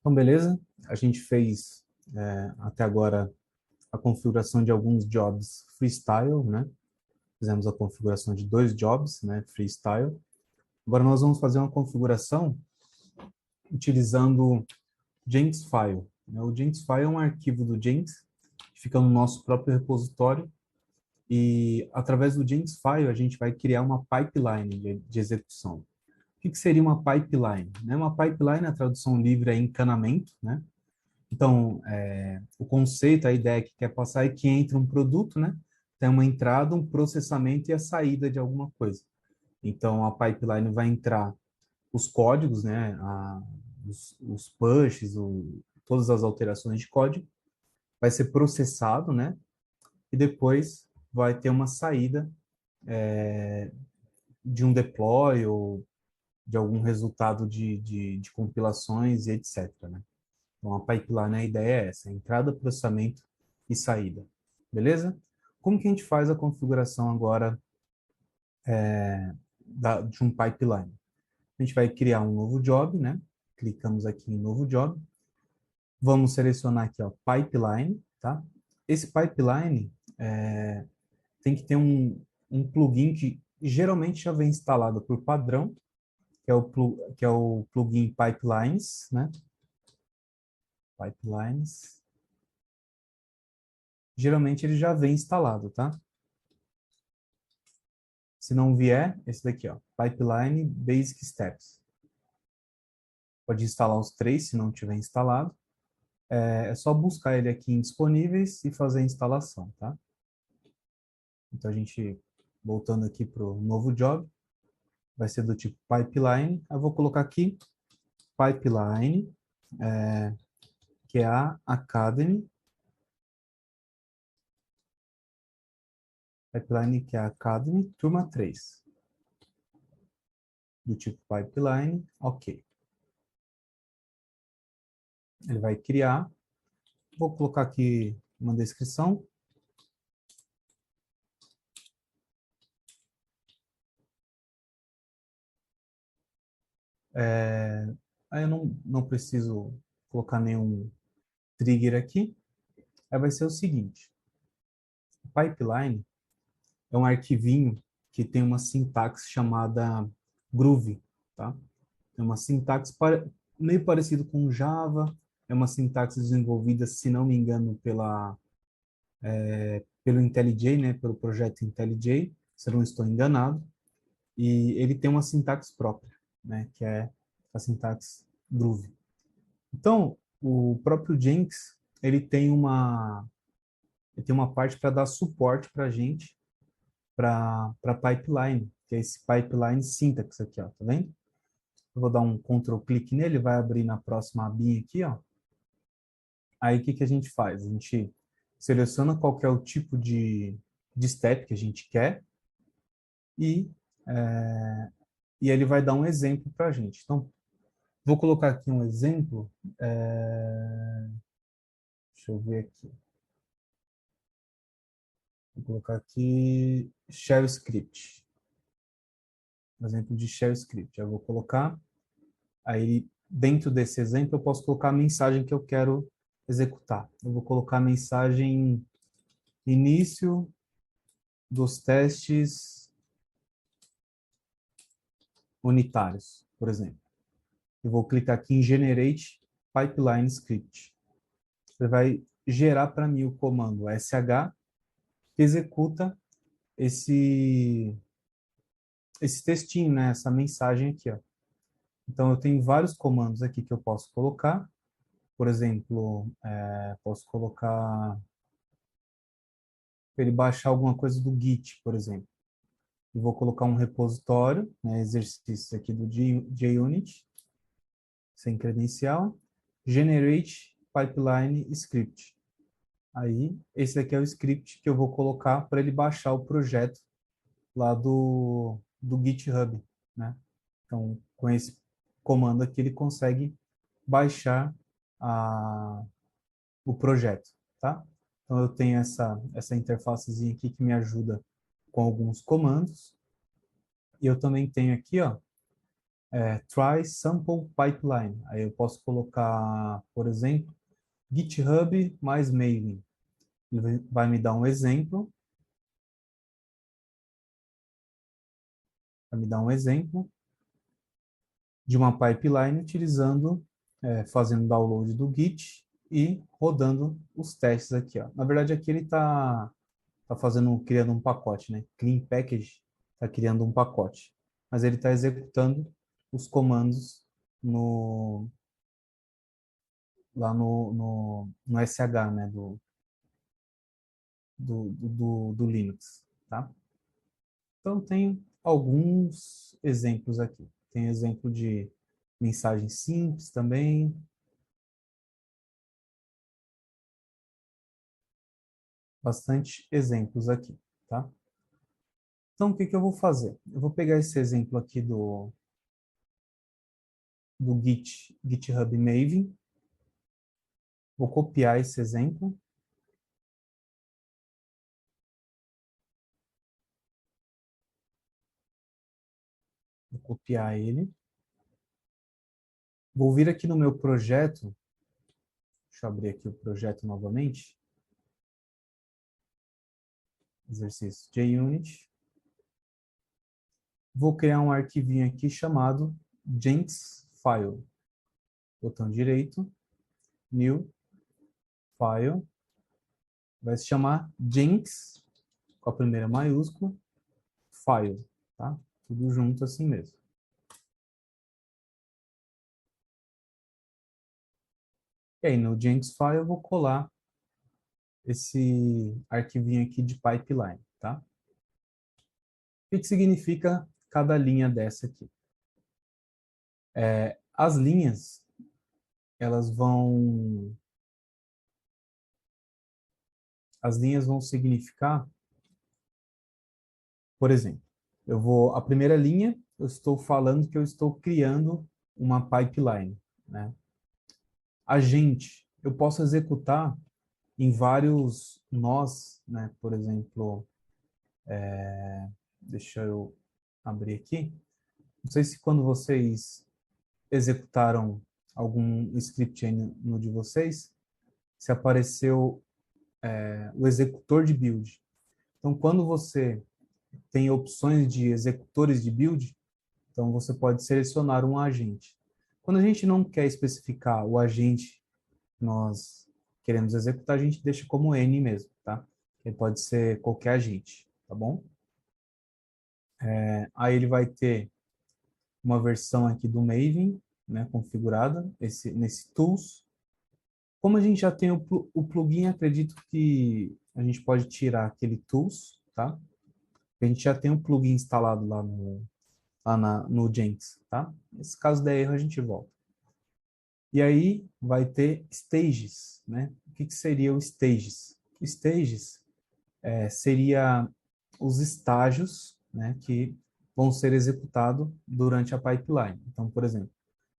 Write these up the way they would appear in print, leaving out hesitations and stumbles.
Então, beleza? A gente fez até agora a configuração de alguns jobs freestyle, né? Fizemos a configuração de 2 jobs, né? Freestyle. Agora nós vamos fazer uma configuração utilizando Jenkins File, né? O Jenkins File é um arquivo do Jenkins que fica no nosso próprio repositório e através do Jenkins File a gente vai criar uma pipeline de execução. O que seria uma pipeline? Né? Uma pipeline, a tradução livre é encanamento, né? Então, o conceito, a ideia que quer passar é que entre um produto, né? Tem uma entrada, um processamento e a saída de alguma coisa. Então, a pipeline vai entrar os códigos, né? Os pushes, todas as alterações de código, vai ser processado, né? E depois vai ter uma saída de um deploy ou de algum resultado de compilações e etc, né? Então, a pipeline, a ideia é essa, entrada, processamento e saída. Beleza? Como que a gente faz a configuração agora de um pipeline? A gente vai criar um novo job, né? Clicamos aqui em novo job. Vamos selecionar aqui, ó, pipeline, tá? Esse pipeline tem que ter um plugin que geralmente já vem instalado por padrão, que é o plugin Pipelines, né? Pipelines. Geralmente ele já vem instalado, tá? Se não vier, esse daqui, ó, Pipeline Basic Steps. Pode instalar os 3, se não tiver instalado. É só buscar ele aqui em disponíveis e fazer a instalação, tá? Então, a gente, voltando aqui para o novo job, vai ser do tipo Pipeline. Eu vou colocar aqui Pipeline, que é a Academy. Pipeline, que é a Academy, turma 3. Do tipo Pipeline, ok. Ele vai criar. Vou colocar aqui uma descrição. Aí eu não preciso colocar nenhum trigger aqui. Aí vai ser o seguinte. O pipeline é um arquivinho que tem uma sintaxe chamada Groove, tá? É uma sintaxe meio parecido com Java, é uma sintaxe desenvolvida, se não me engano, pelo IntelliJ, né? Pelo projeto IntelliJ, se eu não estou enganado. E ele tem uma sintaxe própria, né? Que é a sintaxe Groove. Então, o próprio Jenkins, ele tem uma parte para dar suporte para a gente, para pipeline, que é esse pipeline syntax aqui, ó, tá vendo? Eu vou dar um Ctrl clique nele, vai abrir na próxima abinha aqui, ó. Aí, o que que a gente faz? A gente seleciona qual que é o tipo de step que a gente quer e, é, e ele vai dar um exemplo para a gente. Então, vou colocar aqui um exemplo. Deixa eu ver aqui. Vou colocar aqui Shell Script. Exemplo de Shell Script. Eu vou colocar, aí dentro desse exemplo eu posso colocar a mensagem que eu quero executar. Eu vou colocar a mensagem início dos testes unitários, por exemplo. Eu vou clicar aqui em Generate Pipeline Script. Ele vai gerar para mim o comando sh que executa esse textinho, né? Essa mensagem aqui, ó. Então, eu tenho vários comandos aqui que eu posso colocar. Por exemplo, posso colocar para ele baixar alguma coisa do Git, por exemplo. Eu vou colocar um repositório, né, exercícios aqui do JUnit, sem credencial, generate pipeline script. Aí, esse aqui é o script que eu vou colocar para ele baixar o projeto lá do GitHub, né? Então, com esse comando aqui, ele consegue baixar o projeto, tá? Então, eu tenho essa interfacezinha aqui que me ajuda com alguns comandos. E eu também tenho aqui, ó, try sample pipeline. Aí eu posso colocar, por exemplo, GitHub mais Maven. Ele vai me dar um exemplo. Vai me dar um exemplo de uma pipeline utilizando, fazendo download do Git e rodando os testes aqui, ó. Na verdade, aqui ele tá fazendo, criando um pacote, né? Clean Package está criando um pacote, mas ele está executando os comandos no, lá no SH, né? Do Linux, tá? Então, tem alguns exemplos aqui. Tem exemplo de mensagem simples também. Bastante exemplos aqui, tá? Então, o que que eu vou fazer? Eu vou pegar esse exemplo aqui do GitHub Maven. Vou copiar esse exemplo. Vou copiar ele. Vou vir aqui no meu projeto. Deixa eu abrir aqui o projeto novamente. Exercício JUnit. Vou criar um arquivinho aqui chamado gentsfile. Botão direito, new, file. Vai se chamar gents, com a primeira maiúscula, file, tá? Tudo junto assim mesmo. E aí no gentsfile eu vou colar esse arquivinho aqui de pipeline, tá? O que significa cada linha dessa aqui? As linhas, elas vão... As linhas vão significar, por exemplo, a primeira linha, eu estou falando que eu estou criando uma pipeline, né? Agente, eu posso executar em vários nós, né? Por exemplo, deixa eu abrir aqui. Não sei se quando vocês executaram algum script aí no de vocês, se apareceu o executor de build. Então, quando você tem opções de executores de build, então você pode selecionar um agente. Quando a gente não quer especificar o agente que nós queremos executar, a gente deixa como N mesmo, tá? Ele pode ser qualquer agente, tá bom? Aí ele vai ter uma versão aqui do Maven, né, configurada, nesse Tools. Como a gente já tem o plugin, acredito que a gente pode tirar aquele Tools, tá? A gente já tem um plugin instalado no Jenkins, tá? Nesse caso der erro, a gente volta. E aí vai ter Stages, né? O que seria o Stages? Stages seria os estágios, né, que vão ser executados durante a pipeline. Então, por exemplo,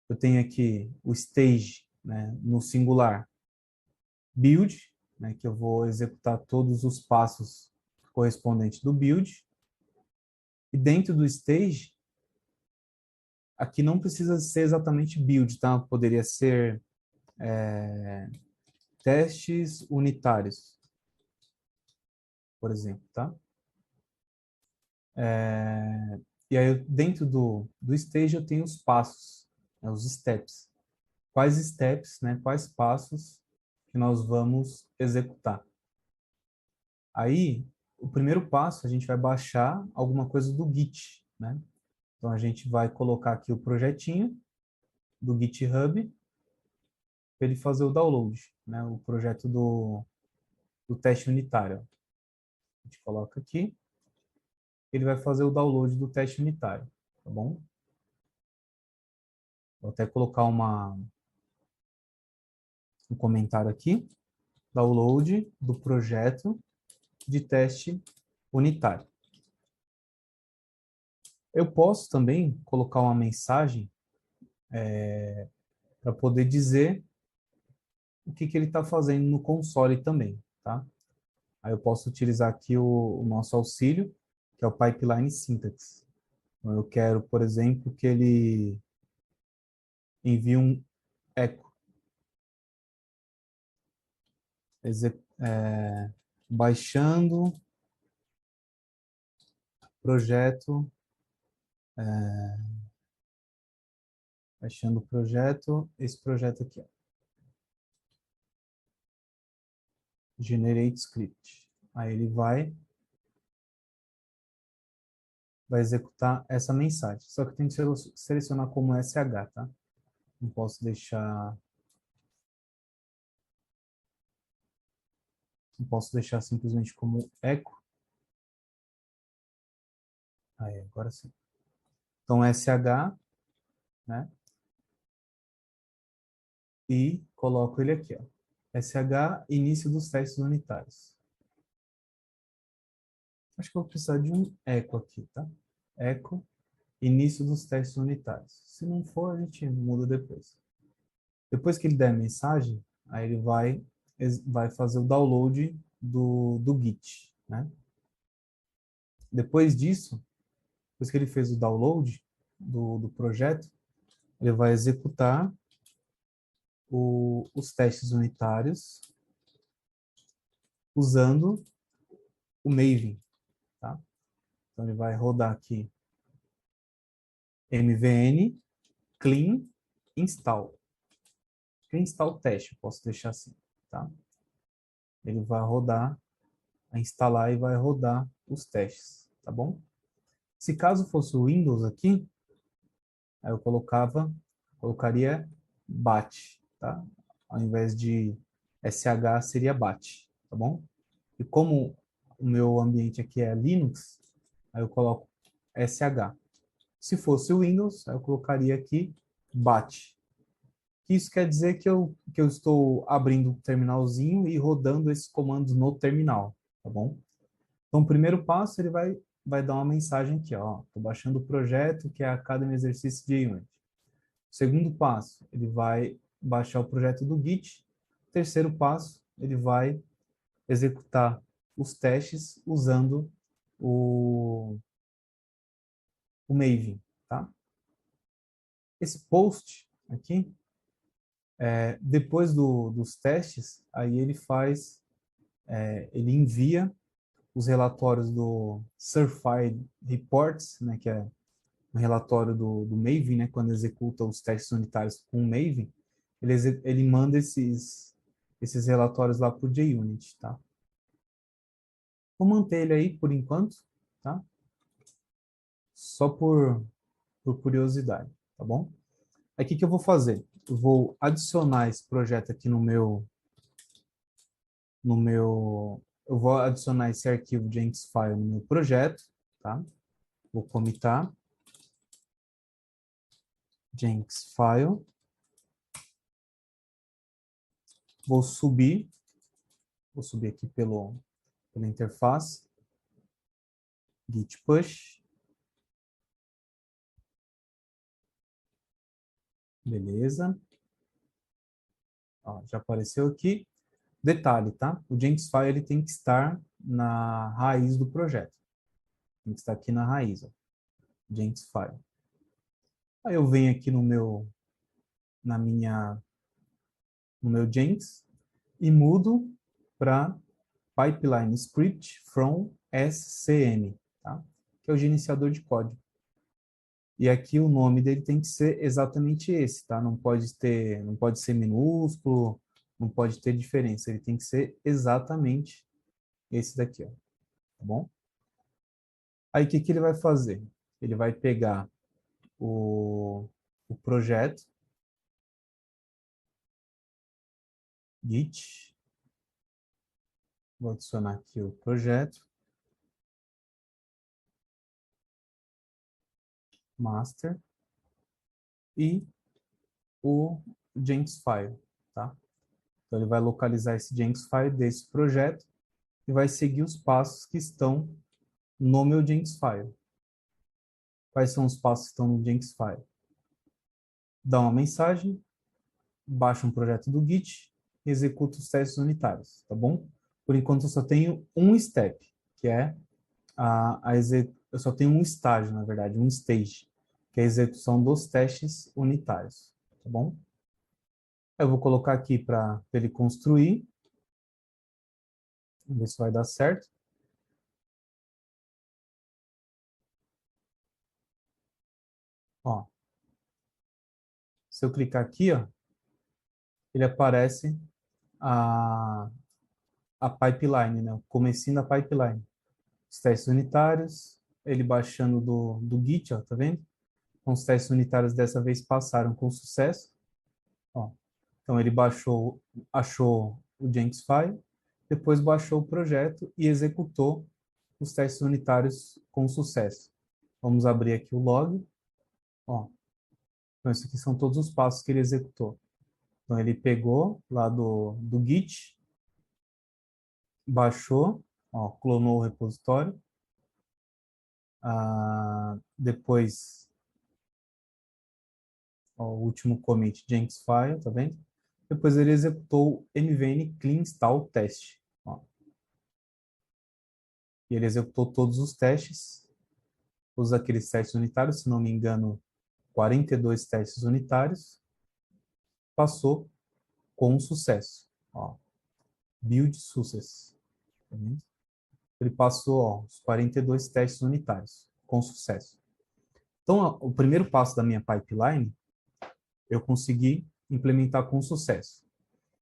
eu tenho aqui o stage, né, no singular, build, né, que eu vou executar todos os passos correspondentes do build. E dentro do stage, aqui não precisa ser exatamente build, tá? Poderia ser testes unitários, por exemplo, tá? E aí, dentro do stage, eu tenho os passos, né, os steps. Quais steps, né, quais passos que nós vamos executar. Aí, o primeiro passo, a gente vai baixar alguma coisa do Git, né? Então, a gente vai colocar aqui o projetinho do GitHub para ele fazer o download, né? O projeto do teste unitário. A gente coloca aqui, ele vai fazer o download do teste unitário, tá bom? Vou até colocar um comentário aqui, download do projeto de teste unitário. Eu posso também colocar uma mensagem para poder dizer o que ele está fazendo no console também, tá? Aí eu posso utilizar aqui o nosso auxílio, que é o Pipeline Syntax. Então, eu quero, por exemplo, que ele envia um echo. Baixando projeto, baixando o projeto, esse projeto aqui, ó, generate script. Aí ele vai executar essa mensagem. Só que tem que selecionar como SH, tá? Não posso deixar simplesmente como echo. Aí, agora sim. Então, SH, né? E coloco ele aqui, ó. SH, início dos testes unitários. Acho que eu vou precisar de um echo aqui, tá? Echo, início dos testes unitários. Se não for, a gente muda depois. Depois que ele der a mensagem, aí ele vai fazer o download do Git, né? Depois disso, depois que ele fez o download do projeto, ele vai executar os testes unitários usando o Maven, tá? Então ele vai rodar aqui mvn clean install. Clean install teste, posso deixar assim, tá? Ele vai rodar, vai instalar e vai rodar os testes, tá bom? Se caso fosse o Windows aqui, aí eu colocaria bat, tá? Ao invés de sh seria bat, tá bom? E como o meu ambiente aqui é Linux, aí eu coloco sh. Se fosse o Windows, aí eu colocaria aqui bat. Isso quer dizer que eu estou abrindo o terminalzinho e rodando esses comandos no terminal, tá bom? Então, o primeiro passo, ele vai dar uma mensagem aqui, ó. Estou baixando o projeto, que é a Academy Exercício de Unity. O segundo passo, ele vai baixar o projeto do Git. O terceiro passo, ele vai executar os testes usando o Maven, tá? Esse post aqui, depois dos testes, aí ele envia os relatórios do Certified Reports, né, que é um relatório do Maven, né, quando executa os testes unitários com o Maven, ele manda esses relatórios lá para o JUnit, tá? Vou manter ele aí por enquanto, tá? Só por curiosidade, tá bom? Aí o que eu vou fazer? Eu vou adicionar esse projeto aqui eu vou adicionar esse arquivo Jenkins File no meu projeto, tá? Vou comitar Jenkins File, vou subir aqui pela interface, git push, beleza. Ó, já apareceu aqui. Detalhe, tá? O Jenkins File ele tem que estar na raiz do projeto. Tem que estar aqui na raiz, ó. Jenkins File. Aí eu venho aqui no meu Jenkins e mudo para Pipeline Script from SCM, tá? Que é o gerenciador de código. E aqui o nome dele tem que ser exatamente esse, tá? Não pode ser minúsculo, não pode ter diferença. Ele tem que ser exatamente esse daqui, ó. Tá bom? Aí o que ele vai fazer? Ele vai pegar o projeto git, vou adicionar aqui o projeto master e o Jenkins file, tá? Então ele vai localizar esse Jenkins file desse projeto e vai seguir os passos que estão no meu Jenkins file. Quais são os passos que estão no Jenkins file? Dá uma mensagem, baixa um projeto do Git e executa os testes unitários, tá bom? Por enquanto eu só tenho um step, que é eu só tenho um estágio, na verdade, um stage, que é a execução dos testes unitários. tá bom? Eu vou colocar aqui para ele construir. Vamos ver se vai dar certo. Ó, se eu clicar aqui, ó, ele aparece a, a pipeline, né? O comecinho da pipeline. Os testes unitários, ele baixando do Git, ó, tá vendo? Então, os testes unitários dessa vez passaram com sucesso. Ó. Então, ele baixou, achou o Jenkins file, depois baixou o projeto e executou os testes unitários com sucesso. Vamos abrir aqui o log. Ó. Então, esses aqui são todos os passos que ele executou. Então, ele pegou lá do Git, baixou, ó, clonou o repositório, depois, ó, o último commit Jenkins file, tá vendo? Depois ele executou o mvn clean install test. Ó. E ele executou todos os testes, todos aqueles testes unitários, se não me engano, 42 testes unitários, passou com sucesso. Ó. Build success. Tá vendo? Ele passou, ó, os 42 testes unitários com sucesso. Então, ó, o primeiro passo da minha pipeline, eu consegui implementar com sucesso.